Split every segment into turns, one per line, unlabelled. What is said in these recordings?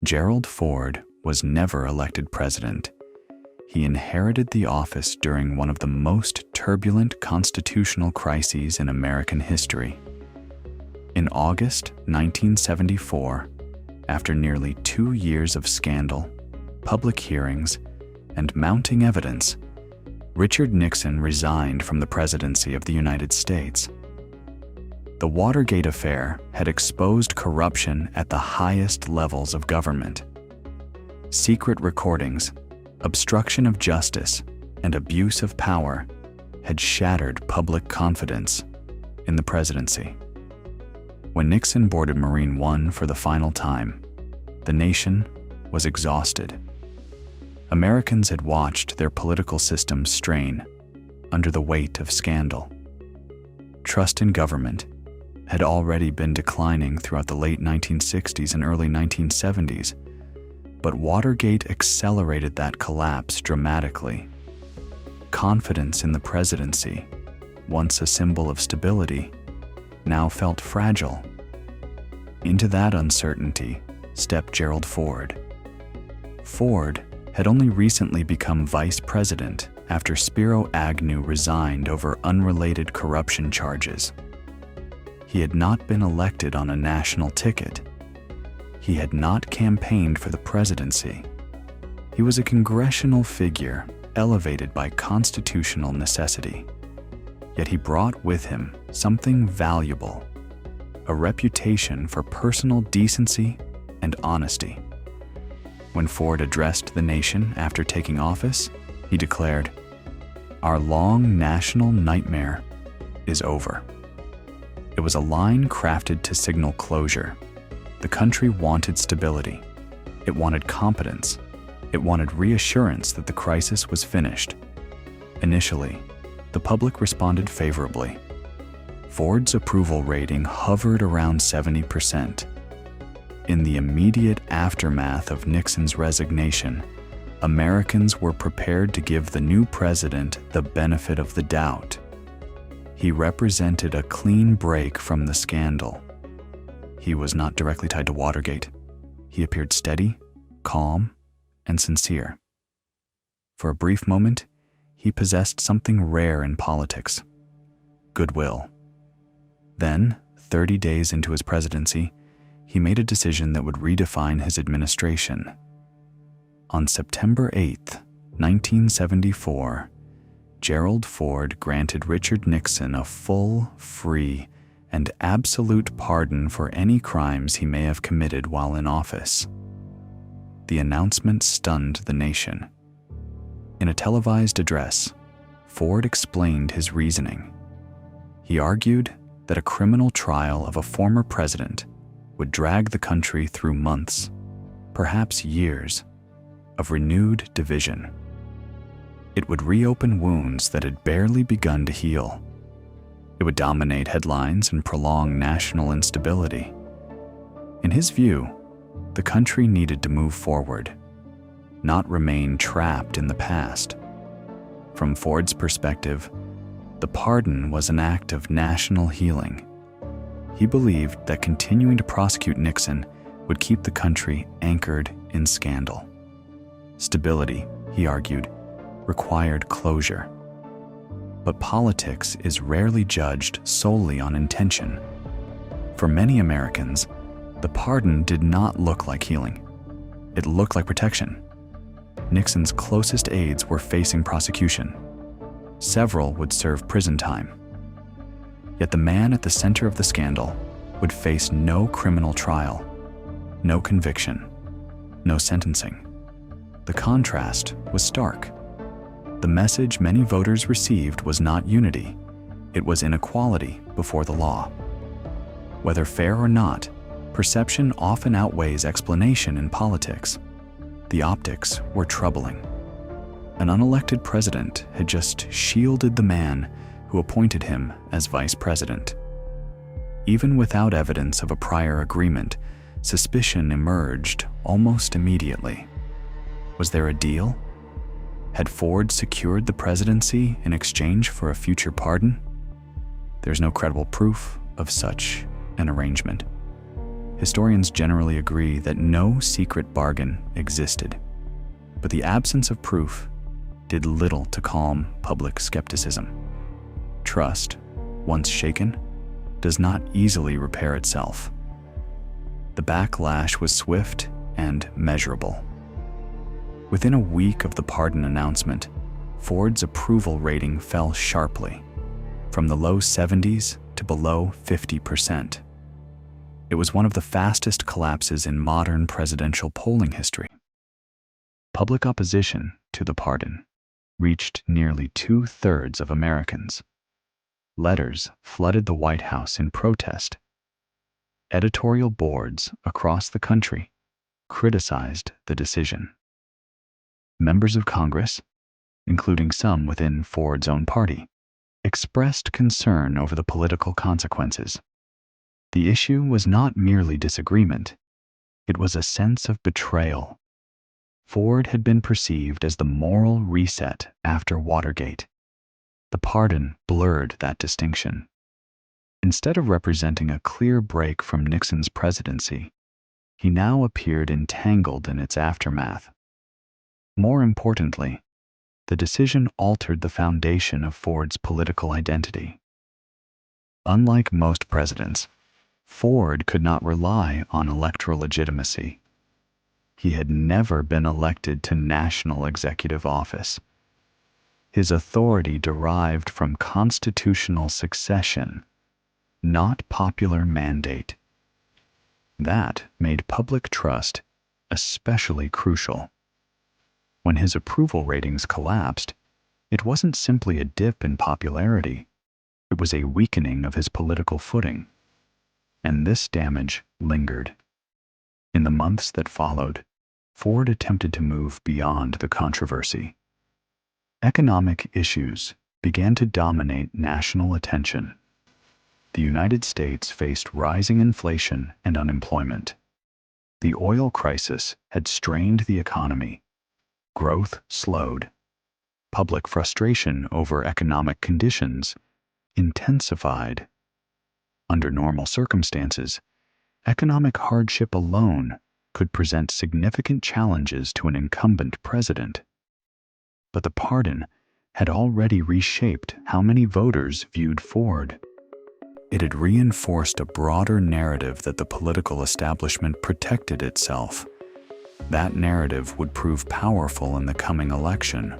Gerald Ford was never elected president. He inherited the office during one of the most turbulent constitutional crises in American history. In August 1974, after nearly 2 years of scandal, public hearings, and mounting evidence, Richard Nixon resigned from the presidency of the United States. The Watergate affair had exposed corruption at the highest levels of government. Secret recordings, obstruction of justice, and abuse of power had shattered public confidence in the presidency. When Nixon boarded Marine One for the final time, the nation was exhausted. Americans had watched their political systems strain under the weight of scandal. Trust in government had already been declining throughout the late 1960s and early 1970s, but Watergate accelerated that collapse dramatically. Confidence in the presidency, once a symbol of stability, now felt fragile. Into that uncertainty stepped Gerald Ford. Ford had only recently become vice president after Spiro Agnew resigned over unrelated corruption charges. He had not been elected on a national ticket. He had not campaigned for the presidency. He was a congressional figure elevated by constitutional necessity. Yet he brought with him something valuable, a reputation for personal decency and honesty. When Ford addressed the nation after taking office, he declared, "Our long national nightmare is over." It was a line crafted to signal closure. The country wanted stability. It wanted competence. It wanted reassurance that the crisis was finished. Initially, the public responded favorably. Ford's approval rating hovered around 70%. In the immediate aftermath of Nixon's resignation, Americans were prepared to give the new president the benefit of the doubt. He represented a clean break from the scandal. He was not directly tied to Watergate. He appeared steady, calm, and sincere. For a brief moment, he possessed something rare in politics: goodwill. Then, 30 days into his presidency, he made a decision that would redefine his administration. On September 8, 1974, Gerald Ford granted Richard Nixon a full, free, and absolute pardon for any crimes he may have committed while in office. The announcement stunned the nation. In a televised address, Ford explained his reasoning. He argued that a criminal trial of a former president would drag the country through months, perhaps years, of renewed division. It would reopen wounds that had barely begun to heal. It would dominate headlines and prolong national instability. In his view, the country needed to move forward, not remain trapped in the past. From Ford's perspective, the pardon was an act of national healing. He believed that continuing to prosecute Nixon would keep the country anchored in scandal. Stability, he argued, required closure. But politics is rarely judged solely on intention. For many Americans, the pardon did not look like healing. It looked like protection. Nixon's closest aides were facing prosecution. Several would serve prison time. Yet the man at the center of the scandal would face no criminal trial, no conviction, no sentencing. The contrast was stark. The message many voters received was not unity. It was inequality before the law. Whether fair or not, perception often outweighs explanation in politics. The optics were troubling. An unelected president had just shielded the man who appointed him as vice president. Even without evidence of a prior agreement, suspicion emerged almost immediately. Was there a deal? Had Ford secured the presidency in exchange for a future pardon? There's no credible proof of such an arrangement. Historians generally agree that no secret bargain existed, but the absence of proof did little to calm public skepticism. Trust, once shaken, does not easily repair itself. The backlash was swift and measurable. Within a week of the pardon announcement, Ford's approval rating fell sharply, from the low 70s to below 50%. It was one of the fastest collapses in modern presidential polling history. Public opposition to the pardon reached nearly 2/3 of Americans. Letters flooded the White House in protest. Editorial boards across the country criticized the decision. Members of Congress, including some within Ford's own party, expressed concern over the political consequences. The issue was not merely disagreement, it was a sense of betrayal. Ford had been perceived as the moral reset after Watergate. The pardon blurred that distinction. Instead of representing a clear break from Nixon's presidency, he now appeared entangled in its aftermath. More importantly, the decision altered the foundation of Ford's political identity. Unlike most presidents, Ford could not rely on electoral legitimacy. He had never been elected to national executive office. His authority derived from constitutional succession, not popular mandate. That made public trust especially crucial. When his approval ratings collapsed, it wasn't simply a dip in popularity, it was a weakening of his political footing. And this damage lingered. In the months that followed, Ford attempted to move beyond the controversy. Economic issues began to dominate national attention. The United States faced rising inflation and unemployment. The oil crisis had strained the economy. Growth slowed. Public frustration over economic conditions intensified. Under normal circumstances, economic hardship alone could present significant challenges to an incumbent president. But the pardon had already reshaped how many voters viewed Ford. It had reinforced a broader narrative that the political establishment protected itself. That narrative would prove powerful in the coming election.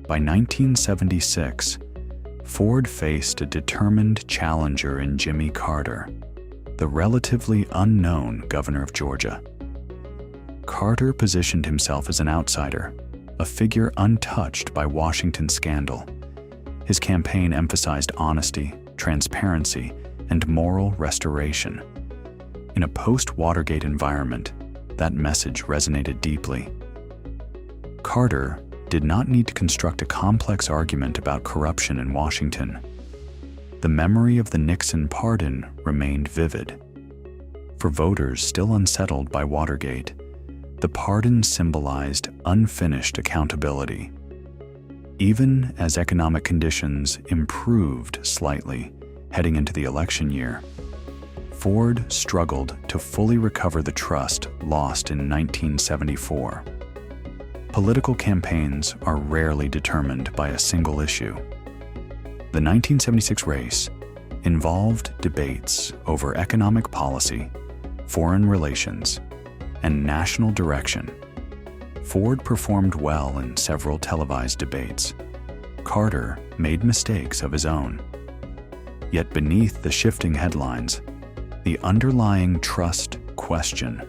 By 1976, Ford faced a determined challenger in Jimmy Carter, the relatively unknown governor of Georgia. Carter positioned himself as an outsider, a figure untouched by Washington scandal. His campaign emphasized honesty, transparency, and moral restoration. In a post-Watergate environment, that message resonated deeply. Carter did not need to construct a complex argument about corruption in Washington. The memory of the Nixon pardon remained vivid. For voters still unsettled by Watergate, the pardon symbolized unfinished accountability. Even as economic conditions improved slightly heading into the election year, Ford struggled to fully recover the trust lost in 1974. Political campaigns are rarely determined by a single issue. The 1976 race involved debates over economic policy, foreign relations, and national direction. Ford performed well in several televised debates. Carter made mistakes of his own. Yet beneath the shifting headlines, the underlying trust question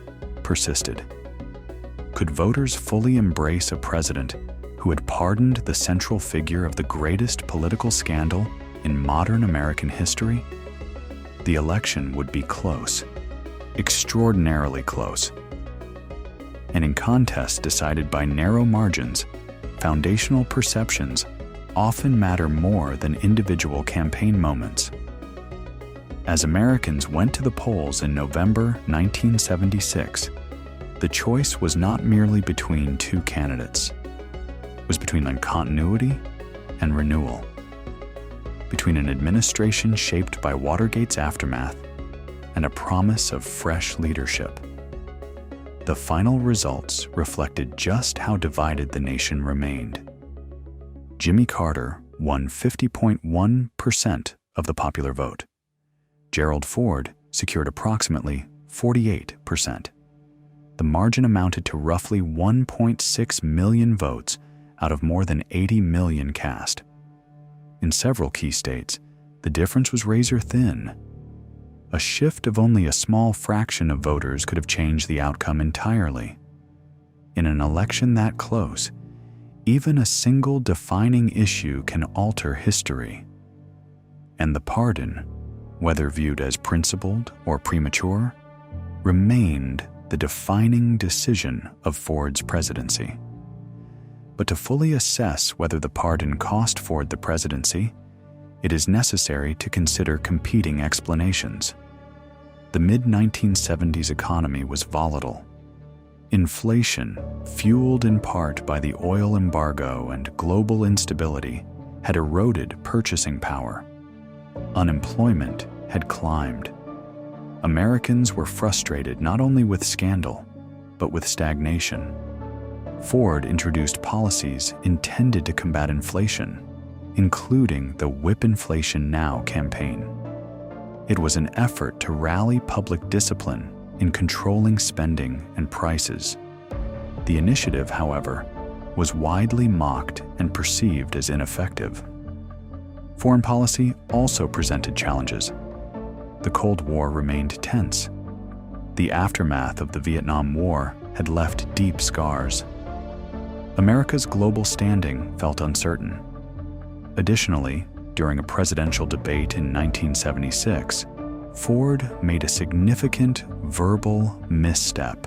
persisted. Could voters fully embrace a president who had pardoned the central figure of the greatest political scandal in modern American history? The election would be close, extraordinarily close. And in contests decided by narrow margins, foundational perceptions often matter more than individual campaign moments. As Americans went to the polls in November 1976, the choice was not merely between two candidates. It was between continuity and renewal, between an administration shaped by Watergate's aftermath and a promise of fresh leadership. The final results reflected just how divided the nation remained. Jimmy Carter won 50.1% of the popular vote. Gerald Ford secured approximately 48%. The margin amounted to roughly 1.6 million votes out of more than 80 million cast. In several key states, the difference was razor thin. A shift of only a small fraction of voters could have changed the outcome entirely. In an election that close, even a single defining issue can alter history. And the pardon, whether viewed as principled or premature, remained the defining decision of Ford's presidency. But to fully assess whether the pardon cost Ford the presidency, it is necessary to consider competing explanations. The mid-1970s economy was volatile. Inflation, fueled in part by the oil embargo and global instability, had eroded purchasing power. Unemployment had climbed. Americans were frustrated not only with scandal, but with stagnation. Ford introduced policies intended to combat inflation, including the Whip Inflation Now campaign. It was an effort to rally public discipline in controlling spending and prices. The initiative, however, was widely mocked and perceived as ineffective. Foreign policy also presented challenges. The Cold War remained tense. The aftermath of the Vietnam War had left deep scars. America's global standing felt uncertain. Additionally, during a presidential debate in 1976, Ford made a significant verbal misstep,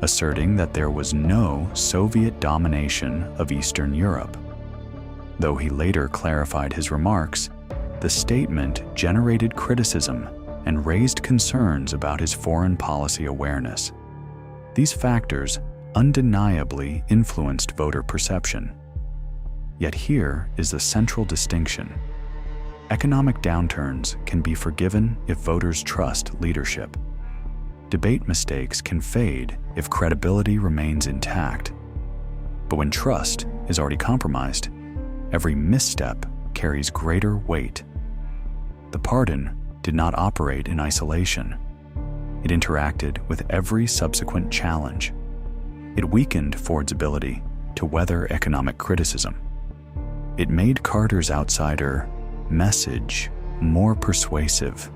asserting that there was no Soviet domination of Eastern Europe. Though he later clarified his remarks, the statement generated criticism and raised concerns about his foreign policy awareness. These factors undeniably influenced voter perception. Yet here is the central distinction. Economic downturns can be forgiven if voters trust leadership. Debate mistakes can fade if credibility remains intact. But when trust is already compromised, every misstep carries greater weight. The pardon did not operate in isolation. It interacted with every subsequent challenge. It weakened Ford's ability to weather economic criticism. It made Carter's outsider message more persuasive.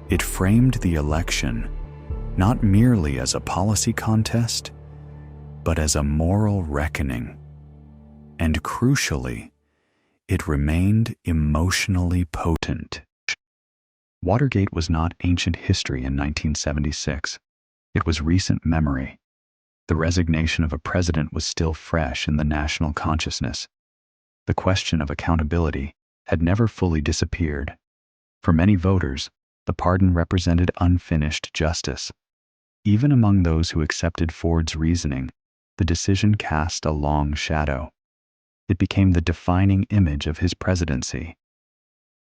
It framed the election not merely as a policy contest, but as a moral reckoning. And crucially, it remained emotionally potent. Watergate was not ancient history in 1976. It was recent memory. The resignation of a president was still fresh in the national consciousness. The question of accountability had never fully disappeared. For many voters, the pardon represented unfinished justice. Even among those who accepted Ford's reasoning, the decision cast a long shadow. It became the defining image of his presidency.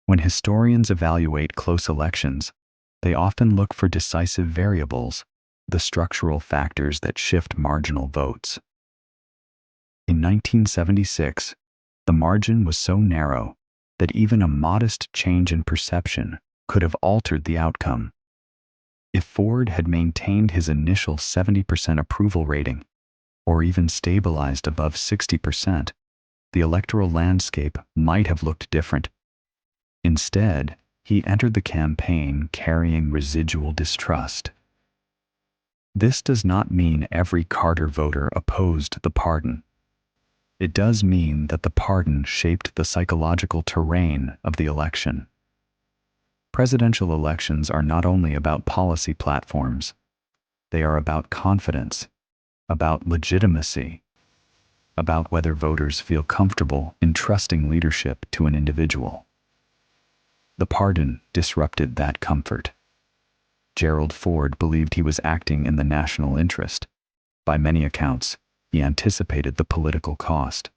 When historians evaluate close elections, they often look for decisive variables, the structural factors that shift marginal votes. In 1976, the margin was so narrow that even a modest change in perception could have altered the outcome. If Ford had maintained his initial 70% approval rating, or even stabilized above 60%, the electoral landscape might have looked different. Instead, he entered the campaign carrying residual distrust. This does not mean every Carter voter opposed the pardon. It does mean that the pardon shaped the psychological terrain of the election. Presidential elections are not only about policy platforms. They are about confidence, about legitimacy, about whether voters feel comfortable entrusting leadership to an individual. The pardon disrupted that comfort. Gerald Ford believed he was acting in the national interest. By many accounts, he anticipated the political cost.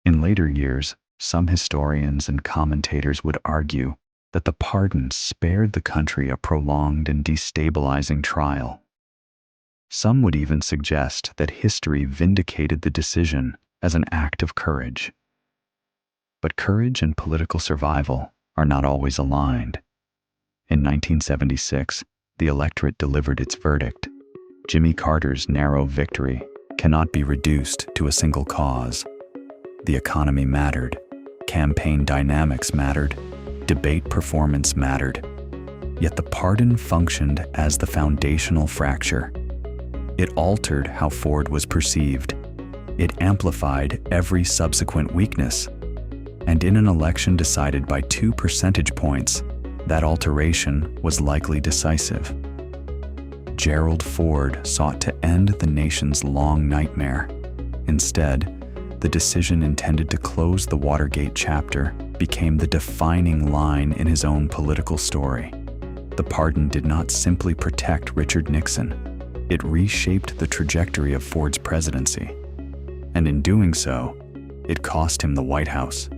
In later years, some historians and commentators would argue that the pardon spared the country a prolonged and destabilizing trial. Some would even suggest that history vindicated the decision as an act of courage. But courage and political survival are not always aligned. In 1976, the electorate delivered its verdict. Jimmy Carter's narrow victory cannot be reduced to a single cause. The economy mattered, campaign dynamics mattered, debate performance mattered. Yet the pardon functioned as the foundational fracture. It altered how Ford was perceived. It amplified every subsequent weakness. And in an election decided by 2 percentage points, that alteration was likely decisive. Gerald Ford sought to end the nation's long nightmare. Instead, the decision intended to close the Watergate chapter became the defining line in his own political story. The pardon did not simply protect Richard Nixon. It reshaped the trajectory of Ford's presidency. And in doing so, it cost him the White House.